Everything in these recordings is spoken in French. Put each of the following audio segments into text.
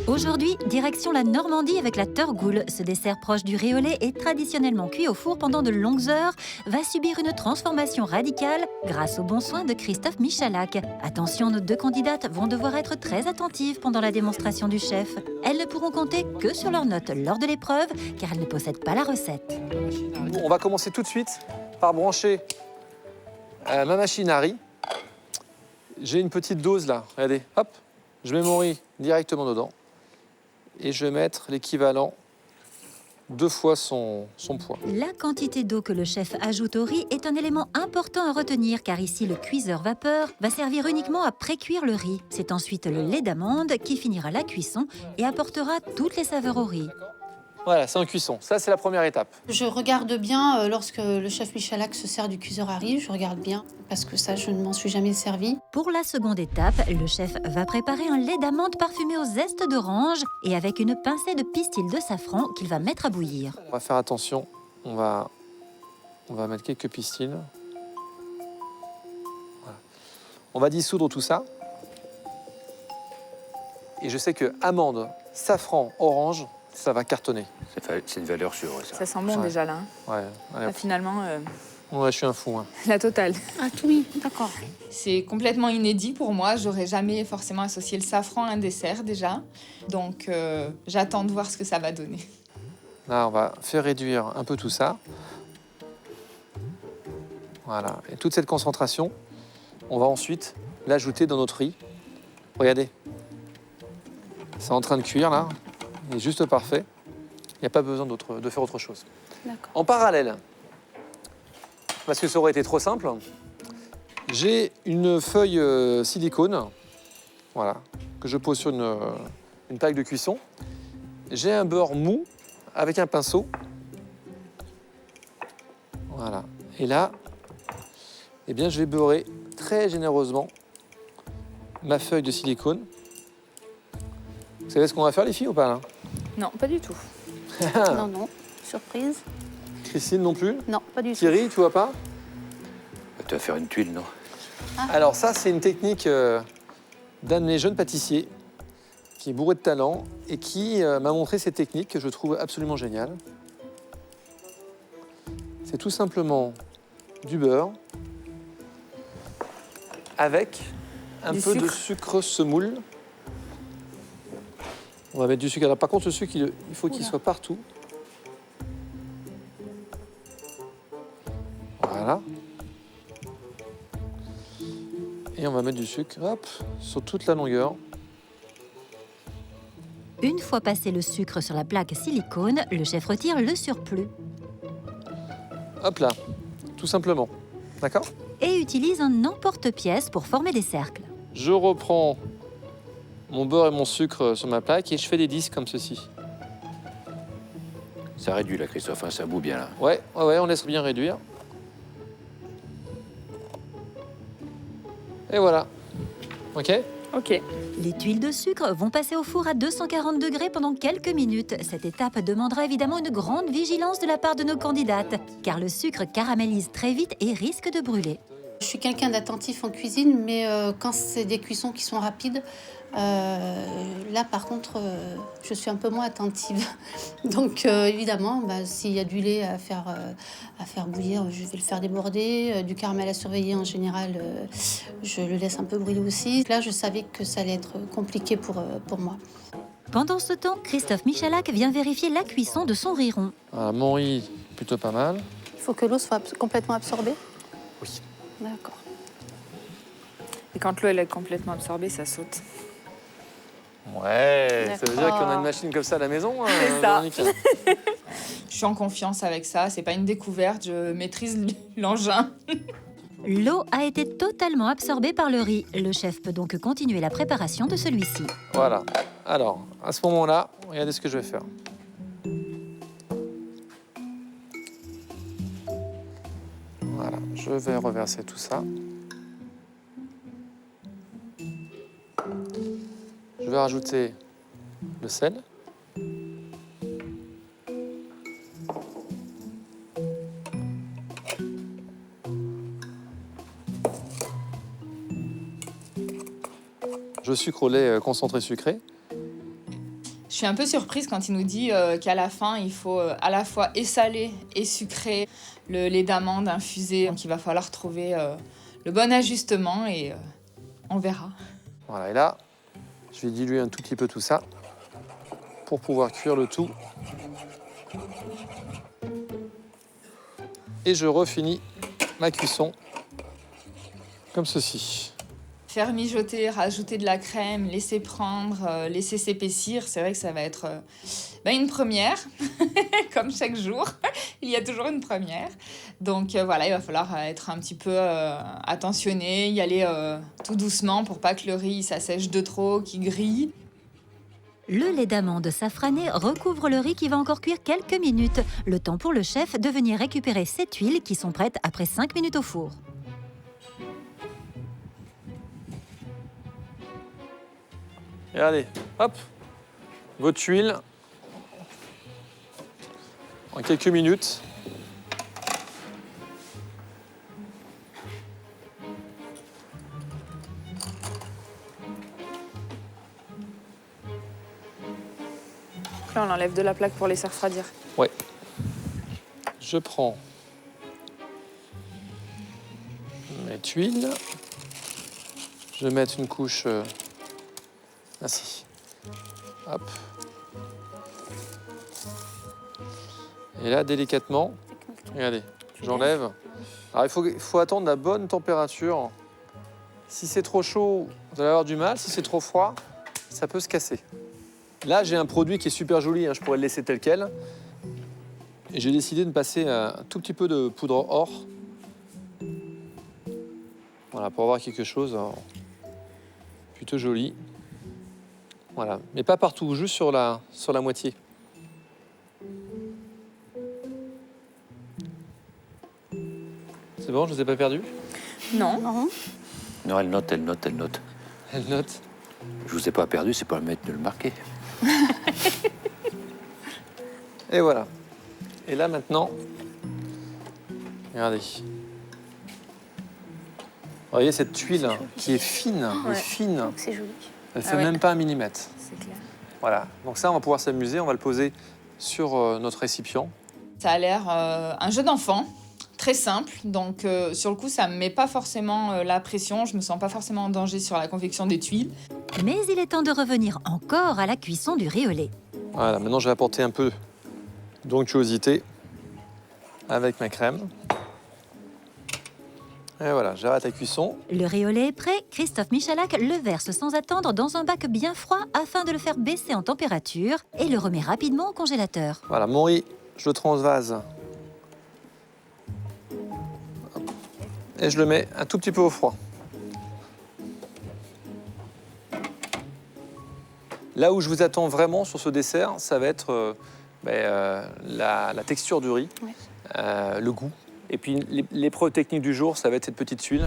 Aujourd'hui, direction la Normandie avec la Turgoule. Ce dessert proche du riz au lait et traditionnellement cuit au four pendant de longues heures va subir une transformation radicale grâce aux bons soins de Christophe Michalak. Attention, nos 2 candidates vont devoir être très attentives pendant la démonstration du chef. Elles ne pourront compter que sur leurs notes lors de l'épreuve car elles ne possèdent pas la recette. On va commencer tout de suite par brancher ma machine à riz. J'ai une petite dose là, regardez, hop, je mets mon riz directement dedans. Et je vais mettre l'équivalent 2 fois son poids. La quantité d'eau que le chef ajoute au riz est un élément important à retenir car ici le cuiseur vapeur va servir uniquement à pré-cuire le riz. C'est ensuite le lait d'amande qui finira la cuisson et apportera toutes les saveurs au riz. Voilà, c'est en cuisson. Ça, c'est la première étape. Je regarde bien lorsque le chef Michalak se sert du cuiseur à riz, je regarde bien parce que ça, je ne m'en suis jamais servi. Pour la seconde étape, le chef va préparer un lait d'amande parfumé au zeste d'orange et avec une pincée de pistil de safran qu'il va mettre à bouillir. On va faire attention. On va mettre quelques pistils. Voilà. On va dissoudre tout ça. Et je sais que amande, safran, orange, ça va cartonner. C'est une valeur sûre, ça. Ça sent bon Ouais. déjà là. Ouais, Là, finalement, ouais, je suis un fou. Hein. la totale. Ah oui, d'accord. C'est complètement inédit pour moi. J'aurais jamais forcément associé le safran à un dessert déjà. Donc j'attends de voir ce que ça va donner. Là, on va faire réduire un peu tout ça. Voilà. Et toute cette concentration, on va ensuite l'ajouter dans notre riz. Regardez. C'est en train de cuire là. Il est juste parfait. Il n'y a pas besoin de faire autre chose. D'accord. En parallèle, parce que ça aurait été trop simple, j'ai une feuille silicone, voilà, que je pose sur une plaque de cuisson. J'ai un beurre mou avec un pinceau. Voilà. Et là, eh bien, je vais beurrer très généreusement ma feuille de silicone. Vous savez ce qu'on va faire, les filles, ou pas là? Non, pas du tout. Non, non, surprise. Christine non plus? Non, pas du tout. Thierry, tu vois pas? Tu vas faire une tuile, non? Alors ça, c'est une technique d'un de mes jeunes pâtissiers qui est bourré de talent et qui m'a montré cette technique que je trouve absolument géniale. C'est tout simplement du beurre avec un Du peu de sucre. sucre semoule. On va mettre du sucre. Alors, par contre, le sucre, il faut qu'il soit partout. Voilà. Et on va mettre du sucre, hop, sur toute la longueur. Une fois passé le sucre sur la plaque silicone, le chef retire le surplus Hop là, tout simplement. D'accord? et utilise un emporte-pièce pour former des cercles. Je reprends mon beurre et mon sucre sur ma plaque et je fais des disques comme ceci. Ça réduit, là, Christophe, hein, ça bout bien, là. Ouais, on laisse bien réduire. Et voilà. OK? Ok. Les tuiles de sucre vont passer au four à 240 degrés pendant quelques minutes. Cette étape demandera évidemment une grande vigilance de la part de nos candidates, car le sucre caramélise très vite et risque de brûler. Je suis quelqu'un d'attentif en cuisine, mais quand c'est des cuissons qui sont rapides, là par contre, je suis un peu moins attentive. Donc évidemment, s'il y a du lait à faire bouillir, je vais le faire déborder. Du caramel à surveiller, en général, je le laisse un peu brûler aussi. Là, je savais que ça allait être compliqué pour moi. Pendant ce temps, Christophe Michalak vient vérifier la cuisson de son riz rond. Voilà, mon riz, plutôt pas mal. Il faut que l'eau soit complètement absorbée. Oui. D'accord. Et quand l'eau elle est complètement absorbée, ça saute. Ouais, ça veut dire D'accord. qu'on a une machine comme ça à la maison, hein, C'est ça. Véronique. Je suis en confiance avec ça. C'est pas une découverte. Je maîtrise l'engin. L'eau a été totalement absorbée par le riz. Le chef peut donc continuer la préparation de celui-ci. Voilà. Alors, à ce moment-là, regardez ce que je vais faire. Voilà, je vais reverser tout ça. Je vais rajouter le sel. Je sucre au lait concentré sucré. Je suis un peu surprise quand il nous dit qu'à la fin, il faut à la fois et salé et sucré le lait d'amande infusé. Donc il va falloir trouver le bon ajustement et on verra. Voilà, et là, je vais diluer un tout petit peu tout ça pour pouvoir cuire le tout. Et je refinis ma cuisson comme ceci. Faire mijoter, rajouter de la crème, laisser prendre, laisser s'épaissir, c'est vrai que ça va être une première, comme chaque jour. Il y a toujours une première. Donc voilà, il va falloir être un petit peu attentionné, y aller tout doucement pour pas que le riz s'assèche de trop, qu'il grille. Le lait d'amande safrané recouvre le riz qui va encore cuire quelques minutes. Le temps pour le chef de venir récupérer ces tuiles qui sont prêtes après 5 minutes au four. Et allez, hop, vos tuiles en quelques minutes. Donc là, on l'enlève de la plaque pour les faire refroidir. Ouais. Je prends mes tuiles. Je vais mettre une couche ainsi. Hop. Et là, délicatement, regardez, j'enlève. Alors, il faut attendre la bonne température. Si c'est trop chaud, vous allez avoir du mal. Si c'est trop froid, ça peut se casser. Là, j'ai un produit qui est super joli, hein, je pourrais le laisser tel quel. Et j'ai décidé de passer un tout petit peu de poudre or. Voilà, pour avoir quelque chose plutôt joli. Voilà, mais pas partout, juste sur la moitié. C'est bon, je ne vous ai pas perdu? Non. Non, elle note, elle note, elle note. Elle note. Je vous ai pas perdu, c'est pas le maître de le marquer. Et voilà. Et là maintenant, regardez. Vous voyez cette tuile qui est fine, elle est fine. C'est joli. Elle fait ouais. même pas un millimètre. C'est clair. Voilà. Donc ça, on va pouvoir s'amuser. On va le poser sur notre récipient. Ça a l'air un jeu d'enfant, très simple. Donc sur le coup, ça me met pas forcément la pression. Je me sens pas forcément en danger sur la confection des tuiles. Mais il est temps de revenir encore à la cuisson du riz au lait. Voilà. Maintenant, je vais apporter un peu d'onctuosité avec ma crème. Et voilà, j'arrête la cuisson. Le riz au lait est prêt, Christophe Michalak le verse sans attendre dans un bac bien froid afin de le faire baisser en température et le remet rapidement au congélateur. Voilà, mon riz, je le transvase. Hop. Et je le mets un tout petit peu au froid. Là où je vous attends vraiment sur ce dessert, ça va être la texture du riz, le goût. Et puis l'épreuve technique du jour, ça va être cette petite tuile.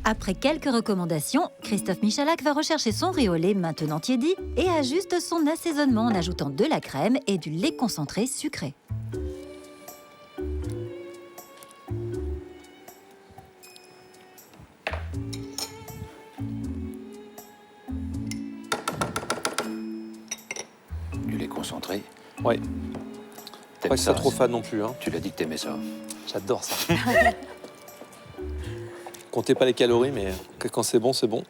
Après quelques recommandations, Christophe Michalak va rechercher son riz au lait maintenant tiédi et ajuste son assaisonnement en ajoutant de la crème et du lait concentré sucré. Du lait concentré. Oui, T'aimes pas que ça ça, trop fan non plus. Hein. Tu l'as dit que t'aimais ça. J'adore ça. Comptez pas les calories, mais quand c'est bon, c'est bon.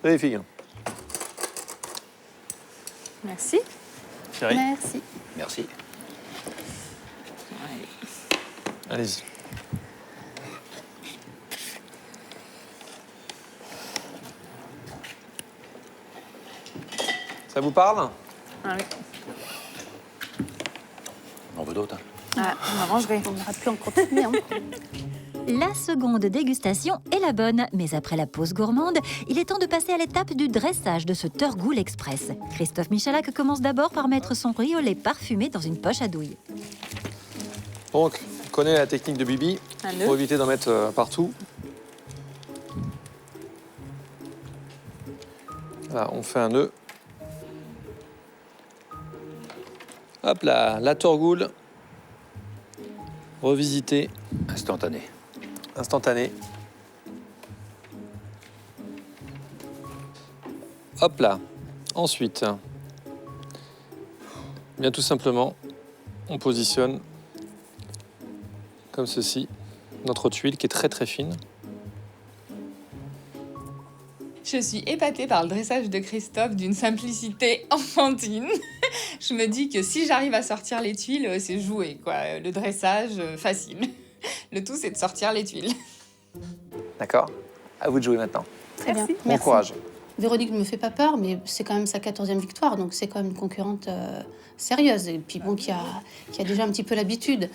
Allez, les filles. Merci. Chérie, Merci. Merci. allez-y. Ça vous parle? Ah oui. On veut d'autres, hein. Ah, on arrangerait. On n'aura plus en continuer. Hein. La seconde dégustation est la bonne, mais après la pause gourmande, il est temps de passer à l'étape du dressage de ce Turgoule Express. Christophe Michalak commence d'abord par mettre son riz au lait parfumé dans une poche à douille. Donc, on connaît la technique de Bibi. Un Il nœud. faut éviter d'en mettre partout. Là, on fait un nœud. Hop là, la Turgoule. Revisitée, Instantané. instantanée. Hop là. Ensuite, Bien tout simplement, on positionne comme ceci notre tuile qui est très très fine. Je suis épatée par le dressage de Christophe d'une simplicité enfantine. Je me dis que si j'arrive à sortir les tuiles, c'est joué, quoi. Le dressage, facile. Le tout, c'est de sortir les tuiles. D'accord? À vous de jouer maintenant. Très bien. Bon Merci. courage. Véronique ne me fait pas peur, mais c'est quand même sa 14e victoire, donc c'est quand même une concurrente sérieuse. Et puis bon, qui a déjà un petit peu l'habitude.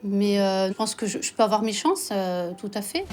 Mais je pense que je peux avoir mes chances, tout à fait.